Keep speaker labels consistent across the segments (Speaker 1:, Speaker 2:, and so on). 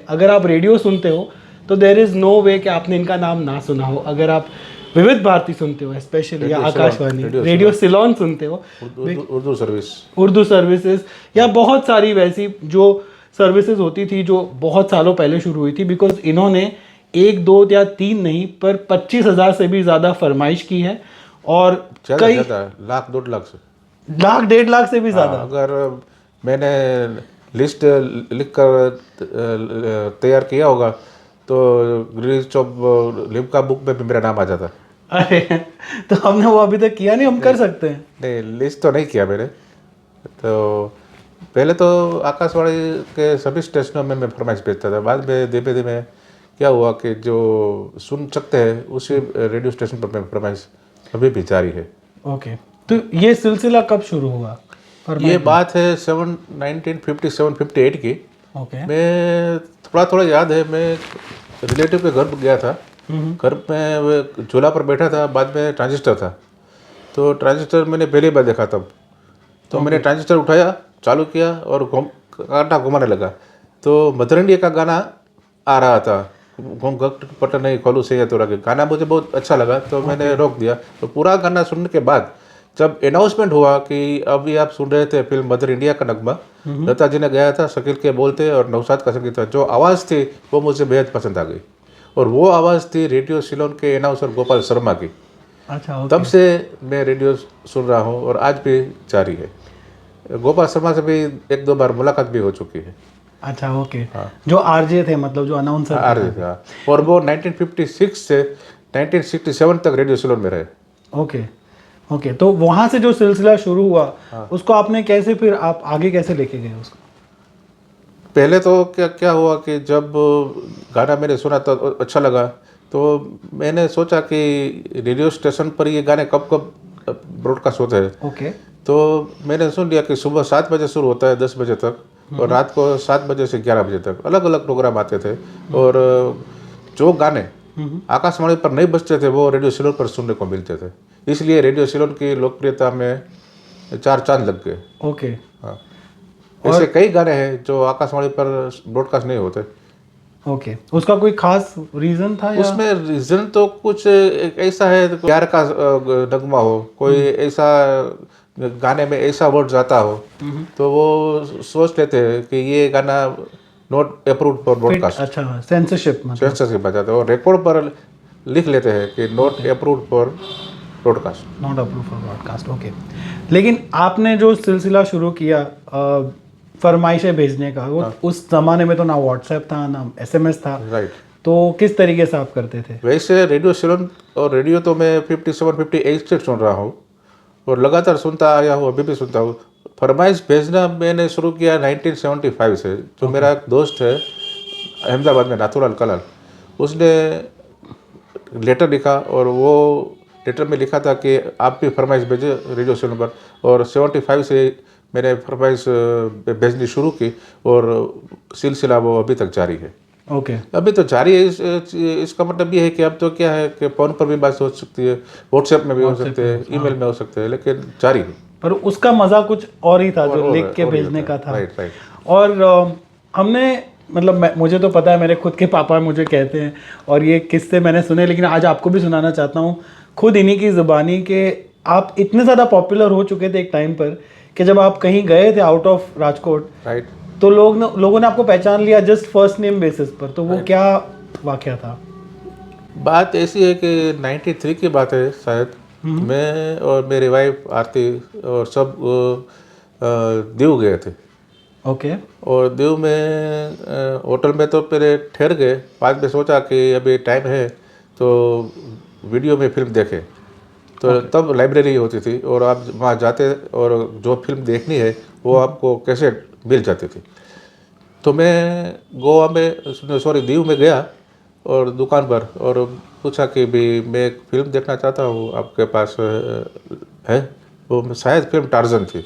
Speaker 1: अगर आप रेडियो सुनते हो तो देर इज़ नो वे कि आपने इनका नाम ना सुना हो। अगर आप विविध भारती सुनते हो स्पेशली, या आकाशवाणी, रेडियो सिलोन सुनते हो, उर्दू सर्विसेज, या बहुत सारी वैसी जो सर्विसेज होती थी जो बहुत सालों पहले शुरू हुई थी, बिकॉज इन्होंने 1, 2 या 3 नहीं पर 25,000 से भी ज़्यादा फरमाइश की है। और कई
Speaker 2: लाख 2 लाख से,
Speaker 1: लाख 1.5 लाख से भी ज़्यादा।
Speaker 2: अगर मैंने लिस्ट लिख कर तैयार किया होगा तो रिलीज ऑफ लिम्का बुक में भी मेरा नाम आ जाता।
Speaker 1: अरे तो हमने वो अभी तक किया नहीं, हम कर सकते हैं।
Speaker 2: नहीं, लिस्ट तो नहीं किया मैंने। तो पहले तो आकाशवाणी के सभी स्टेशनों में मैं फरमाइश भेजता था। बाद में धीमे धीमे क्या हुआ कि जो सुन सकते हैं उसी रेडियो स्टेशन पर मैं फरमाइश अभी भी जारी है।
Speaker 1: ओके, तो ये सिलसिला कब शुरू हुआ?
Speaker 2: ये बात है 1957-58 की।
Speaker 1: ओके,
Speaker 2: मैं थोड़ा याद है, मैं रिलेटिव के घर गया था। घर में वो झूला पर बैठा था, बाद में ट्रांजिस्टर था। तो ट्रांजिस्टर मैंने पहली बार देखा तब। तो मैंने ट्रांजिस्टर उठाया, चालू किया और कांटा घुमाने लगा। तो मदर इंडिया का गाना आ रहा था, बटन नहीं खोलू से या तोड़ा के गाना मुझे बहुत अच्छा लगा, तो मैंने रोक दिया। तो पूरा गाना सुनने के बाद जब अनाउंसमेंट हुआ कि अभी आप सुन रहे थे फिल्म मदर इंडिया का नगमा, लता जी ने गाया था, शकील के बोलते और नौशाद का संगीत था। जो आवाज़ थी वो मुझे बेहद पसंद आ गई, और वो आवाज़ थी रेडियो सिलोन के अनाउंसर गोपाल शर्मा की।
Speaker 1: अच्छा,
Speaker 2: तब से मैं रेडियो सुन रहा हूँ और आज भी जारी है। गोपाल शर्मा से भी 1-2 बार मुलाकात भी हो चुकी है।
Speaker 1: अच्छा, ओके। हाँ। जो आरजे थे, मतलब जो अनाउंसर
Speaker 2: आरजे थे, और वो 1956 से 1967 तक रेडियो सिलोन में रहे।
Speaker 1: ओके, तो वहाँ से जो सिलसिला शुरू हुआ उसको आपने कैसे, फिर आप आगे कैसे लेके गए उसको?
Speaker 2: पहले तो क्या हुआ कि जब गाना मैंने सुना तो अच्छा लगा, तो मैंने सोचा कि रेडियो स्टेशन पर ये गाने कब ब्रॉडकास्ट होते हैं।
Speaker 1: ओके,
Speaker 2: तो मैंने सुन लिया कि सुबह 7 बजे शुरू होता है, 10 बजे तक, और रात को 7 बजे से 11 बजे तक अलग अलग प्रोग्राम आते थे। और जो गाने आकाशवाणी पर नहीं बजते थे वो रेडियो सिलोन पर सुनने को मिलते थे। इसलिए रेडियो सिलोन की लोकप्रियता में 4 चांद लग गए।
Speaker 1: ओके,
Speaker 2: हाँ, ऐसे कई गाने हैं जो आकाशवाणी पर ब्रॉडकास्ट नहीं होते।
Speaker 1: ओके, उसका कोई खास रीज़न था या?
Speaker 2: उसमें रीज़न तो कुछ ऐसा है, प्यार का नगमा हो, कोई ऐसा गाने में ऐसा वर्ड जाता हो, तो वो सोच लेते हैं कि ये गाना नॉट अप्रूव्ड फॉर ब्रॉडकास्ट।
Speaker 1: अच्छा, सेंसरशिप
Speaker 2: आ जाता है, और रिकॉर्ड पर लिख लेते हैं कि not approved for broadcast.
Speaker 1: Not approved for broadcast, okay. लेकिन आपने जो सिलसिला शुरू किया फरमाइशें भेजने का, वो उस ज़माने में तो ना व्हाट्सएप था ना SMS था,
Speaker 2: राइट।
Speaker 1: तो किस तरीके से आप करते थे?
Speaker 2: वैसे रेडियो सिलोन और रेडियो तो मैं 57-58 से सुन रहा हूँ और लगातार सुनता आया हूँ, अभी भी सुनता हूँ। फरमाइश भेजना मैंने शुरू किया 1975 से। जो मेरा एक दोस्त है अहमदाबाद में, नाथुलाल कलाल, उसने लेटर लिखा, और वो लेटर में लिखा था कि आप भी फरमाइश भेजें रेडियो सिलोन पर। और 75 से मैंने फरमाइश भेजनी शुरू की, और सिलसिला वो अभी तक जारी है।
Speaker 1: ओके,
Speaker 2: अभी तो जारी है। इसका मतलब ये है कि अब तो क्या है कि फ़ोन पर भी बात हो सकती है, व्हाट्सएप में भी हो सकते हैं, ईमेल में हो सकते हैं, लेकिन जारी है।
Speaker 1: पर उसका मज़ा कुछ और ही था, जो लिख के भेजने का था।
Speaker 2: राइट।
Speaker 1: और हमने, मतलब मुझे तो पता है, मेरे खुद के पापा मुझे कहते हैं, और ये किस्से मैंने सुने, लेकिन आज आपको भी सुनाना चाहता हूँ खुद इन्हीं की ज़ुबानी, के आप इतने ज़्यादा पॉपुलर हो चुके थे एक टाइम पर कि जब आप कहीं गए थे आउट ऑफ राजकोट,
Speaker 2: राइट,
Speaker 1: तो लोगों ने आपको पहचान लिया जस्ट फर्स्ट नेम बेसिस पर। तो वो क्या वाकया था?
Speaker 2: बात ऐसी है कि 93 की बात है शायद। मैं और मेरी वाइफ आरती और सब दीव गए थे।
Speaker 1: ओके,
Speaker 2: और दीव में होटल में तो पहले ठहर गए, बाद में सोचा कि अभी टाइम है तो वीडियो में फिल्म देखें। तो तब लाइब्रेरी होती थी, और आप वहाँ जाते और जो फिल्म देखनी है वो आपको कैसेट मिल जाती थी। तो मैं गोवा में, सॉरी, दीव में गया और दुकान पर, और पूछा कि भी मैं एक फिल्म देखना चाहता हूँ, आपके पास है? वो शायद फिल्म टार्जन थी।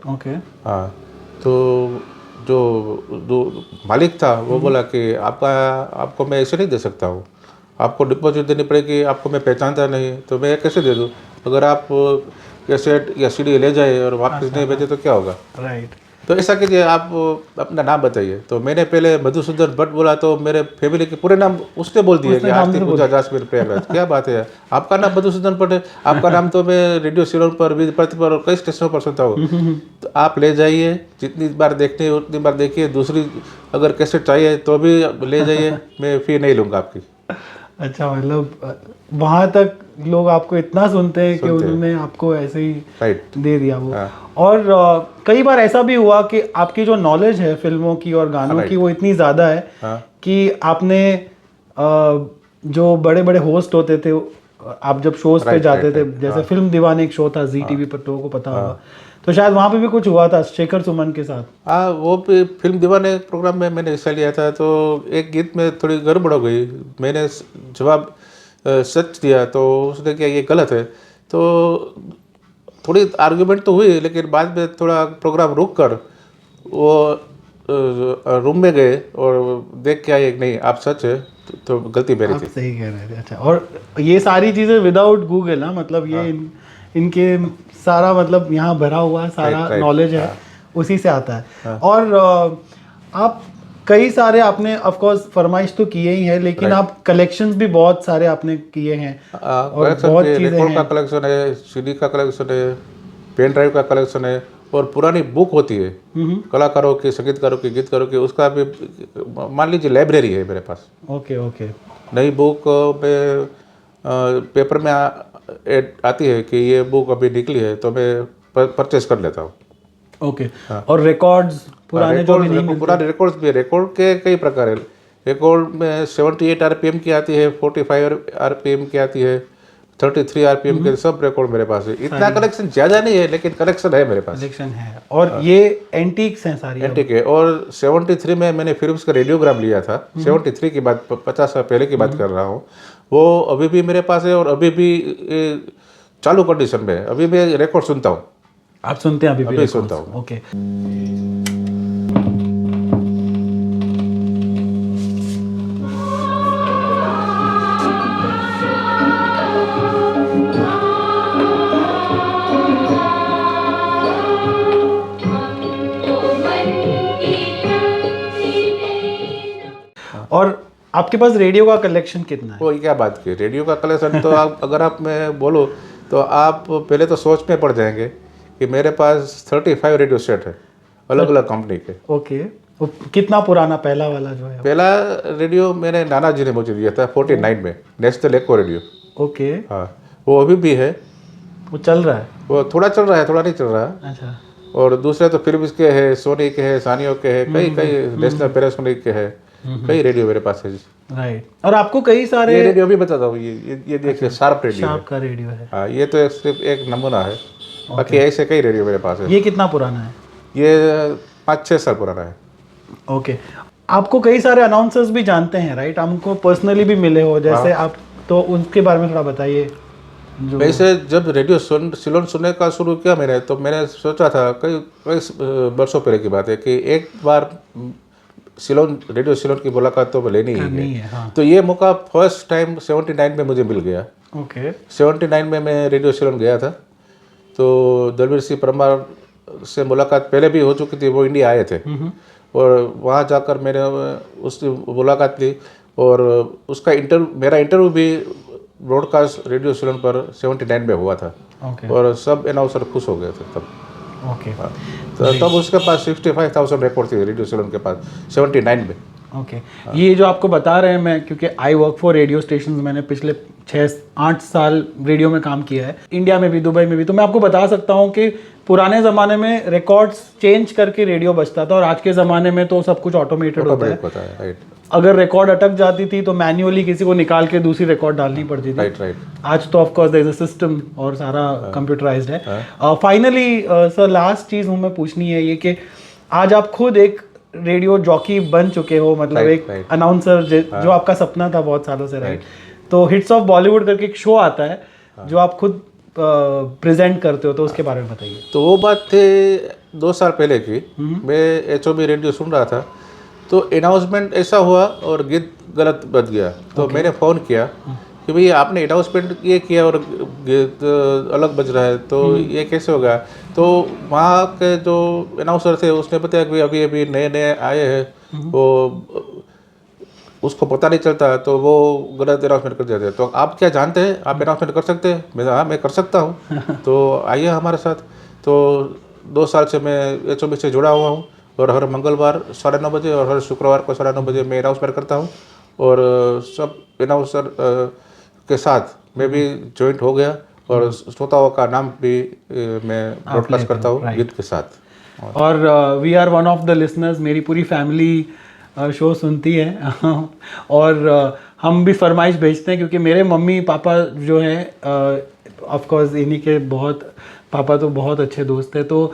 Speaker 1: ओके,
Speaker 2: हाँ, तो जो मालिक था वो बोला कि आपको मैं ऐसे नहीं दे सकता हूँ, आपको डिपॉजिट देनी पड़ेगी, आपको मैं पहचानता नहीं, तो मैं कैसे दे दूँ? अगर आप कैसेट या CD ले जाए और वापस नहीं भेजे तो क्या होगा?
Speaker 1: राइट।
Speaker 2: तो ऐसा कीजिए, आप अपना नाम बताइए। तो मैंने पहले मधुसूदन भट्ट बोला, तो मेरे फैमिली के पूरे नाम उसने बोल दिए कि आरती पूजा जासमीन प्रयागराज। क्या बात है, आपका नाम मधुसूदन भट्ट है, आपका नाम तो मैं रेडियो सिलोन पर, विविध भारती पर और कई स्टेशनों पर सुनता हूँ। तो आप ले जाइए, जितनी बार देखनी है उतनी बार देखिए, दूसरी अगर कैसेट चाहिए तो भी ले जाइए, मैं फी नहीं लूँगा आपकी।
Speaker 1: अच्छा, मतलब वहां तक लोग आपको इतना सुनते हैं कि उन्होंने आपको ऐसे ही दे दिया वो। और कई बार ऐसा भी हुआ कि आपकी जो नॉलेज है फिल्मों की और गानों की वो इतनी ज़्यादा है कि आपने जो बड़े बड़े होस्ट होते थे, आप जब शोज पे जाते थे, जैसे फिल्म दीवाने एक शो था जी टीवी पर, लोगों को पता होगा, तो शायद वहाँ पे भी कुछ हुआ था शेखर सुमन के साथ।
Speaker 2: हाँ, वो भी फिल्म दीवाने प्रोग्राम में मैंने हिस्सा लिया था। तो एक गीत में थोड़ी गड़बड़ हो गई, मैंने जवाब सच दिया तो उसने किया ये गलत है। तो थोड़ी आर्ग्यूमेंट तो हुई, लेकिन बाद में थोड़ा प्रोग्राम रुक कर वो रूम में गए और देख के आए नहीं आप सच है, तो गलती मेरी थी।
Speaker 1: सही कह रहे थे। अच्छा, और ये सारी चीज़ें विदाउट गूगल ना, मतलब ये इनके सारा मतलब यहाँ भरा हुआ सारा नॉलेज है, उसी से आता है। और आप कई सारे आपने ऑफ कोर्स फरमाइश तो किए ही है, लेकिन आप कलेक्शंस भी बहुत सारे आपने किए हैं और बहुत चीजें हैं।
Speaker 2: का कलेक्शन है, सीडी का कलेक्शन है, पेन ड्राइव का कलेक्शन है, और पुरानी बुक होती है कलाकारों की, संगीतकारों की, गीतकारों की, उसका भी मान लीजिए लाइब्रेरी है मेरे पास।
Speaker 1: Okay okay.
Speaker 2: नई बुक में पेपर में आती है कि ये बुक अभी निकली है, तो मैं परचेस कर लेता हूँ।
Speaker 1: ओके। और रिकॉर्ड्स पुराने जो भी नहीं,
Speaker 2: पुराने रिकॉर्ड्स भी, रिकॉर्ड के कई प्रकार है। रिकॉर्ड में 78 आरपीएम की आती है, 45 आरपीएम की आती है, 33 आरपीएम के, सब रिकॉर्ड मेरे पास है। इतना कलेक्शन ज़्यादा नहीं है, लेकिन कलेक्शन है मेरे पास।
Speaker 1: कलेक्शन है। और ये एंटीक्स हैं सारी?
Speaker 2: एंटीक है। और 73 में मैंने फिल्म्स का रेडियोग्राम लिया था, 73 की बात, 50 साल पहले की बात कर रहा हूँ। वो अभी भी मेरे पास है और अभी भी चालू कंडीशन में है। अभी मैं रिकॉर्ड सुनता हूँ।
Speaker 1: आप सुनते हैं? अभी
Speaker 2: सुनता हूँ।
Speaker 1: ओके। और आपके पास रेडियो का कलेक्शन कितना है?
Speaker 2: वो क्या बात की, रेडियो का कलेक्शन तो आप अगर आप मैं बोलो तो आप पहले तो सोच में पड़ जाएंगे कि मेरे पास 35 रेडियो सेट है, अलग अलग कंपनी के।
Speaker 1: ओके। कितना पुराना पहला वाला जो है?
Speaker 2: पहला रेडियो मेरे नाना जी ने मुझे दिया था 49 में, नेशनल एको रेडियो।
Speaker 1: ओके।
Speaker 2: हाँ, वो अभी भी है।
Speaker 1: वो चल रहा है?
Speaker 2: वो थोड़ा चल रहा है, थोड़ा नहीं चल रहा है।
Speaker 1: अच्छा।
Speaker 2: और दूसरे तो फिल्म्स के है, सोनी के है, सानियो के है, कई नेशनल पैनासोनिक के है, कई रेडियो मेरे पास है।
Speaker 1: राइट। और आपको कई सारे
Speaker 2: ये रेडियो भी बताता हूँ, ये देखिए शार्प रेडियो,
Speaker 1: शार्प का रेडियो है।
Speaker 2: हाँ, ये तो सिर्फ एक नमूना है, बाकी ऐसे कई रेडियो मेरे पास है।
Speaker 1: ये कितना पुराना है?
Speaker 2: ये 5-6 साल पुराना है।
Speaker 1: ओके। आपको कई सारे अनाउंसर्स भी जानते हैं, राइट? हमको पर्सनली भी मिले हो, जैसे आप, तो उनके बारे में थोड़ा बताइए।
Speaker 2: वैसे जब रेडियो सिलोन सुनने का शुरू किया मैंने, तो मैंने सोचा था कई वर्षों पहले की बात है कि एक बार रेडियो सिलोन की मुलाकात तो लेनी ही है।
Speaker 1: हाँ।
Speaker 2: तो ये मौका फर्स्ट टाइम 79 में मुझे मिल गया।
Speaker 1: ओके।
Speaker 2: 79 में मैं रेडियो सिलोन गया था, तो दलवीर सिंह परमार से मुलाकात पहले भी हो चुकी थी, वो इंडिया आए थे, और वहाँ जाकर मैंने उससे मुलाकात ली, और उसका मेरा इंटरव्यू भी ब्रॉडकास्ट रेडियो सिलोन पर 79 में हुआ था। और सब अनाउंसर खुश हो गए थे तब।
Speaker 1: ओके।
Speaker 2: तो तब उसके पास 65,000 रिकॉर्ड थी रेडियो सिलोन के पास 79 में।
Speaker 1: ओके। ये जो आपको बता रहे हैं, मैं क्योंकि I work for radio station, मैंने पिछले 6-8 साल रेडियो में काम किया है, इंडिया में भी, दुबई में भी, तो मैं आपको बता सकता हूँ कि पुराने ज़माने में रिकॉर्ड्स चेंज करके रेडियो बजता था, और आज के ज़माने में तो सब कुछ ऑटोमेटेड होता है। अगर रिकॉर्ड अटक जाती थी तो मैन्युअली किसी को निकाल के दूसरी रिकॉर्ड डालनी पड़ती थी। आज तो of course there is a system और सारा कंप्यूटराइज्ड है। फाइनली सर, लास्ट चीज़ हमें पूछनी है ये कि आज आप खुद एक रेडियो जॉकी बन चुके हो, मतलब एक अनाउंसर, जो आपका सपना था बहुत सालों से, राइट? तो हिट्स ऑफ बॉलीवुड करके एक शो आता है जो आप खुद प्रेजेंट करते हो, तो उसके बारे में बताइए।
Speaker 2: तो वो बात थी 2 साल पहले की। मैं HOB रेडियो सुन रहा था, तो अनाउंसमेंट ऐसा हुआ और गीत गलत बज गया। तो मैंने फ़ोन किया कि भाई आपने अनाउंसमेंट ये किया और गीत अलग बज रहा है, तो ये कैसे होगा। तो वहाँ के जो अनाउंसर थे उसने बताया कि अभी अभी नए नए आए हैं, वो उसको पता नहीं चलता, तो वो गलत अनाउंसमेंट कर देते हैं। तो आप क्या जानते हैं, आप अनाउंसमेंट कर सकते हैं। मैं हाँ, मैं कर सकता हूँ, तो आइए हमारे साथ। तो 2 साल से मैं HOB से जुड़ा हुआ हूँ, और हर मंगलवार 9:30 बजे और हर शुक्रवार को 9:30 बजे मैं अनाउंसमेंट करता हूँ। और सब अनाउंसर के साथ मैं भी जॉइंट हो गया, और श्रोताओं का नाम भी मैं ब्रॉडकास्ट करता हूँ गीत के साथ।
Speaker 1: और we are one of the listeners, मेरी पूरी फैमिली शो सुनती है और हम भी फरमाइश भेजते हैं, क्योंकि मेरे मम्मी पापा जो हैं ऑफ कोर्स इन्हीं के बहुत, पापा तो बहुत अच्छे दोस्त हैं। तो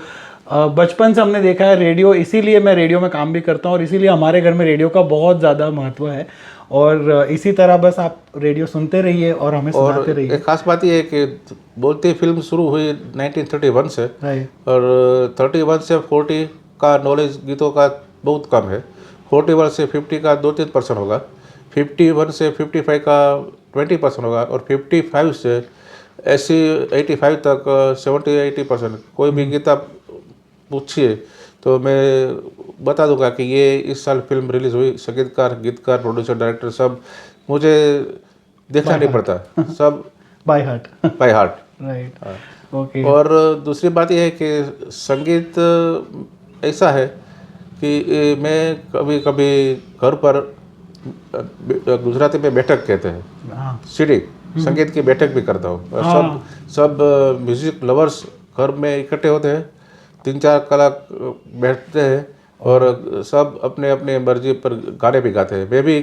Speaker 1: बचपन से हमने देखा है रेडियो, इसीलिए मैं रेडियो में काम भी करता हूँ और इसीलिए हमारे घर में रेडियो का बहुत ज़्यादा महत्व है। और इसी तरह बस आप रेडियो सुनते रहिए और हमें सुनाते रहिए।
Speaker 2: एक खास बात यह है कि बोलते फिल्म शुरू हुई 1931 से, और 31 से 40 का नॉलेज गीतों का बहुत कम है। 41 से 50 का 2-3% होगा, 51 से 55 का 20% होगा, और 55 से 85 तक 70-80%। कोई भी गीत आप पूछिए तो मैं बता दूंगा कि ये इस साल फिल्म रिलीज़ हुई। संगीतकार, गीतकार, प्रोड्यूसर, डायरेक्टर सब मुझे देखना नहीं पड़ता, सब
Speaker 1: by heart.
Speaker 2: By heart,
Speaker 1: right. Okay.
Speaker 2: और दूसरी बात यह है कि संगीत ऐसा है कि मैं कभी कभी घर पर, गुजराती में बैठक कहते हैं, सीढ़ी, संगीत की बैठक भी करता हूँ। सब म्यूजिक लवर्स घर में इकट्ठे होते हैं, 3-4 कलाक बैठते हैं, और सब अपने अपने मर्जी पर गाने भी गाते हैं। मैं भी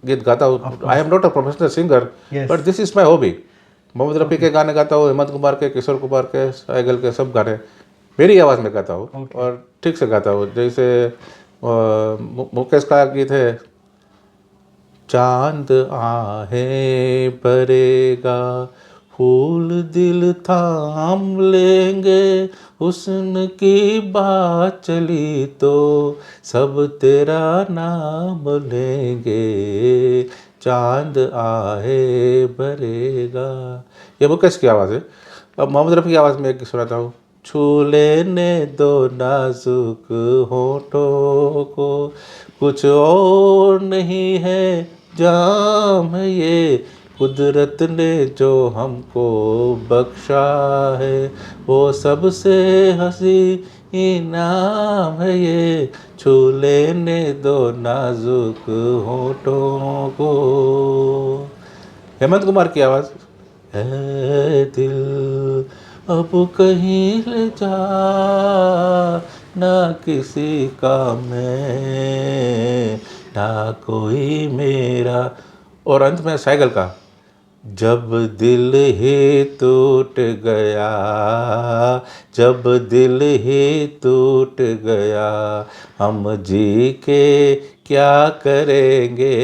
Speaker 2: गीत गाता हूँ। I am not a professional singer, but this is my hobby. Mohammed Rafi के गाने गाता हूँ, हेमंत कुमार के, किशोर कुमार के, साइगल के, सब गाने मेरी आवाज़ में गाता हूँ, और ठीक से गाता हूँ। जैसे मुकेश का गीत है, चांद आहे परेगा, फूल दिल थाम लेंगे, हुस्न की बात चली तो सब तेरा नाम लेंगे, चांद आहे भरेगा। ये मुकेश की आवाज़ है। अब मोहम्मद रफ़ी की आवाज़ में एक सुनाता हूँ। छू लेने दो नाजुक होठों को, कुछ और नहीं है जाम ये, कुदरत ने जो हमको बख्शा है, वो सबसे हंसी इनाम है ये, छू लेने दो नाजुक होठों को। हेमंत कुमार की आवाज़ है, दिल अब कहीं ले जा, ना किसी का मैं, ना कोई मेरा। और अंत में साइकिल का, जब दिल ही टूट गया, जब दिल ही टूट गया, हम जी के क्या करेंगे,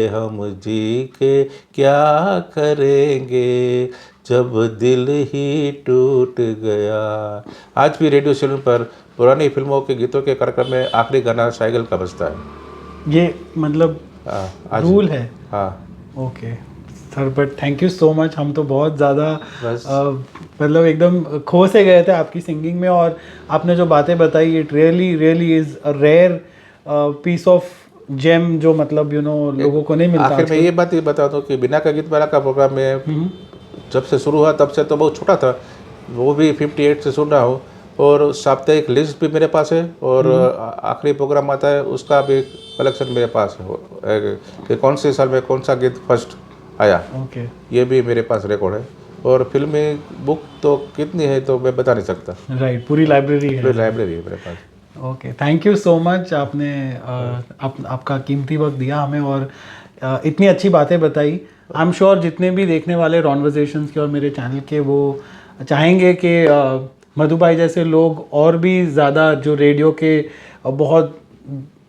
Speaker 2: हम जी के क्या करेंगे, जब दिल ही टूट गया। आज भी रेडियो स्टेशन पर पुरानी फिल्मों के गीतों के कार्यक्रम में आखिरी गाना साइकिल का बजता है।
Speaker 1: ये मतलब रूल है।
Speaker 2: हाँ।
Speaker 1: Okay sir, but thank you so much. हम तो बहुत ज़्यादा मतलब एकदम खो से गए थे आपकी सिंगिंग में, और आपने जो बातें बताई, it really really is a rare piece of gem, जो मतलब लोगों को नहीं मिलता।
Speaker 2: आखिर में ये बात बता दूँ कि बिना का गीत वाला का प्रोग्राम में जब से शुरू हुआ तब से तो बहुत छोटा था, वो भी 58 से सुन रहा हूँ, और साप्ताहिक लिस्ट भी मेरे पास है, और आखिरी प्रोग्राम आता है उसका भी कलेक्शन मेरे पास है कि कौन से साल में कौन सा गीत फर्स्ट आया। ये भी मेरे पास रिकॉर्ड है। और फिल्मी बुक तो कितनी है तो मैं बता नहीं सकता।
Speaker 1: राइट, पूरी लाइब्रेरी है।
Speaker 2: पूरी लाइब्रेरी है मेरे पास।
Speaker 1: Okay, thank you so much. आपने आपका कीमती वक्त दिया हमें और इतनी अच्छी बातें बताई। आई एम श्योर जितने भी देखने वाले रॉन्वर्सेशंस के और मेरे चैनल के, वो चाहेंगे कि मधु भाई जैसे लोग और भी ज़्यादा जो रेडियो के बहुत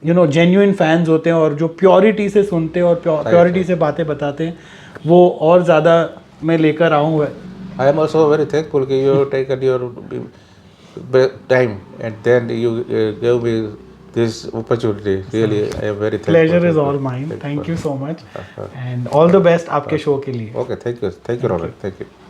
Speaker 1: जेन्युइन फैंस होते हैं और जो प्योरिटी से सुनते हैं और प्योरिटी से बातें बताते हैं, वो और ज़्यादा मैं लेकर आऊँ।
Speaker 2: I am also very thankful कि you taken your time and then you gave me this opportunity. Really, I am very thankful.
Speaker 1: Pleasure is all mine, thank you so much and all the best आपके show के लिए.
Speaker 2: Okay, thank you, Robert, thank you.